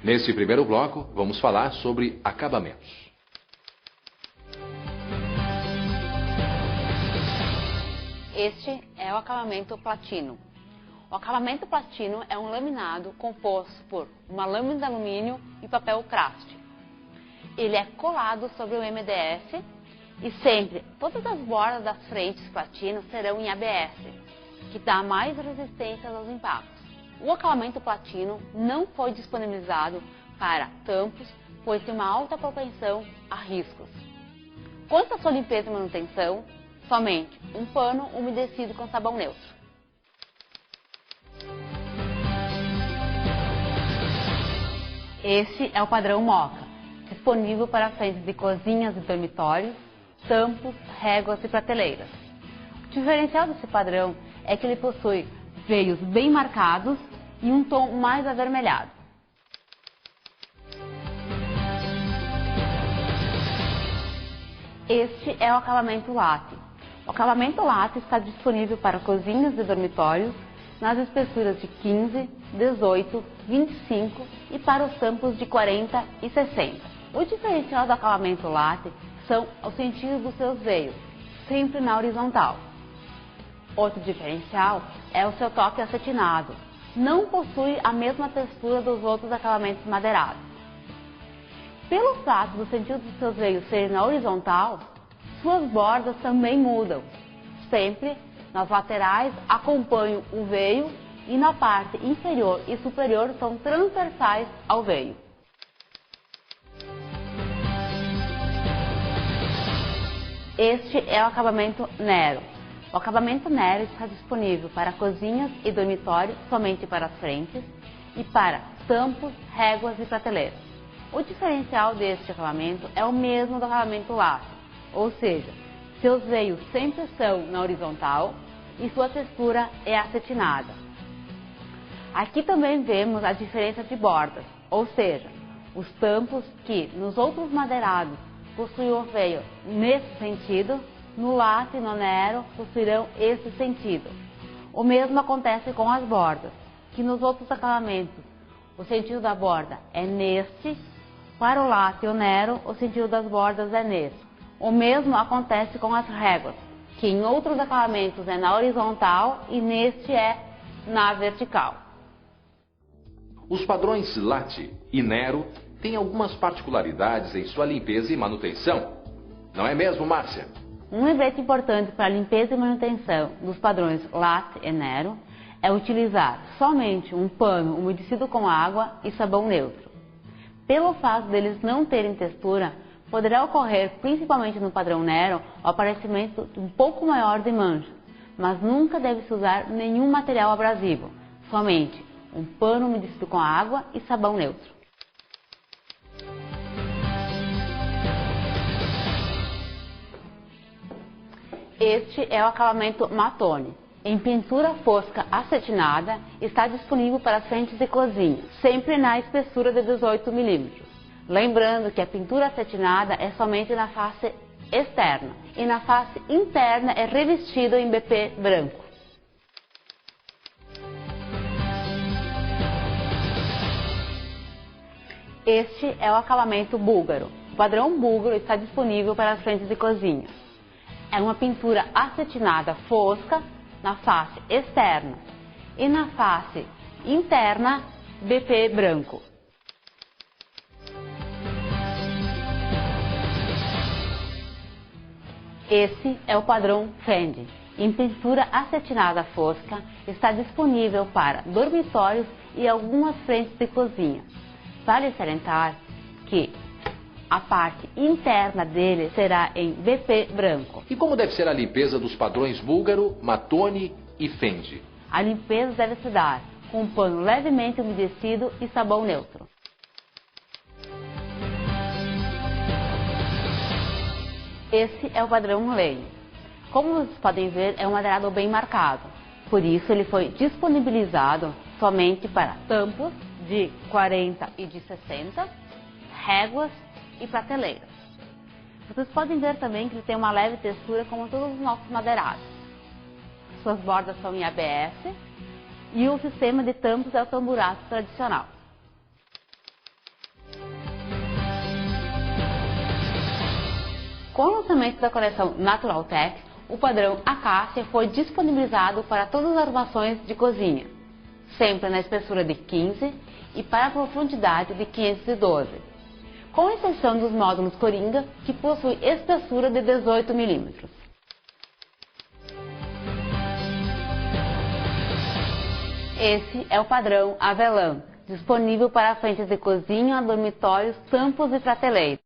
Nesse primeiro bloco, vamos falar sobre acabamentos. Este é o acabamento platino. O acabamento platino é um laminado composto por uma lâmina de alumínio e papel craft. Ele é colado sobre o MDF e sempre todas as bordas das frentes platino serão em ABS, que dá mais resistência aos impactos. O acabamento platino não foi disponibilizado para tampos, pois tem uma alta propensão a riscos. Quanto à sua limpeza e manutenção, somente um pano umedecido com sabão neutro. Este é o padrão Moka, disponível para frentes de cozinhas e dormitórios, tampos, réguas e prateleiras. O diferencial desse padrão é que ele possui veios bem marcados e um tom mais avermelhado. Este é o acabamento latte. O acabamento latte está disponível para cozinhas e dormitórios nas espessuras de 15, 18, 25 e para os tampos de 40 e 60. O diferencial do acabamento latte são os sentidos dos seus veios, sempre na horizontal. Outro diferencial é o seu toque acetinado. Não possui a mesma textura dos outros acabamentos madeirados. Pelo fato do sentido dos seus veios serem na horizontal, suas bordas também mudam. Sempre nas laterais acompanham o veio e na parte inferior e superior são transversais ao veio. Este é o acabamento Nero. O acabamento Nero está disponível para cozinhas e dormitórios somente para as frentes e para tampos, réguas e prateleiras. O diferencial deste acabamento é o mesmo do acabamento latte, ou seja, seus veios sempre são na horizontal e sua textura é acetinada. Aqui também vemos a diferença de bordas, ou seja, os tampos que nos outros madeirados possuem o veio nesse sentido, no latte e no Nero possuirão esse sentido. O mesmo acontece com as bordas, que nos outros acabamentos o sentido da borda é neste, para o latte e o Nero o sentido das bordas é nesse. O mesmo acontece com as réguas, que em outros acabamentos é na horizontal e neste é na vertical. Os padrões latte e Nero têm algumas particularidades em sua limpeza e manutenção. Não é mesmo, Márcia? Um lembrete importante para a limpeza e manutenção dos padrões latte e Nero é utilizar somente um pano umedecido com água e sabão neutro. Pelo fato deles não terem textura, poderá ocorrer, principalmente no padrão Nero, o aparecimento de um pouco maior de manchas, mas nunca deve-se usar nenhum material abrasivo, somente um pano umedecido com água e sabão neutro. Este é o acabamento Matone. Em pintura fosca acetinada, está disponível para as frentes de cozinha, sempre na espessura de 18 mm. Lembrando que a pintura acetinada é somente na face externa e na face interna é revestido em BP branco. Este é o acabamento búlgaro. O padrão búlgaro está disponível para as frentes de cozinha. É uma pintura acetinada fosca na face externa e na face interna BP branco. Esse é o padrão Fendi. Em pintura acetinada fosca, está disponível para dormitórios e algumas frentes de cozinha. Vale salientar que a parte interna dele será em BP branco. E como deve ser a limpeza dos padrões búlgaro, Matone e Fendi? A limpeza deve se dar com um pano levemente umedecido e sabão neutro. Esse é o padrão Lane. Como vocês podem ver, é um madeirado bem marcado. Por isso, ele foi disponibilizado somente para tampos de 40 e de 60, réguas e prateleiras. Vocês podem ver também que ele tem uma leve textura como todos os nossos madeirados. Suas bordas são em ABS e o sistema de tampos é o tamburaço tradicional. Com o lançamento da coleção Naturaltech, o padrão Acácia foi disponibilizado para todas as armações de cozinha, sempre na espessura de 15 e para a profundidade de 512, com exceção dos módulos Coringa, que possui espessura de 18 mm. Esse é o padrão Avelã, disponível para frentes de cozinha, dormitórios, tampos e prateleiras.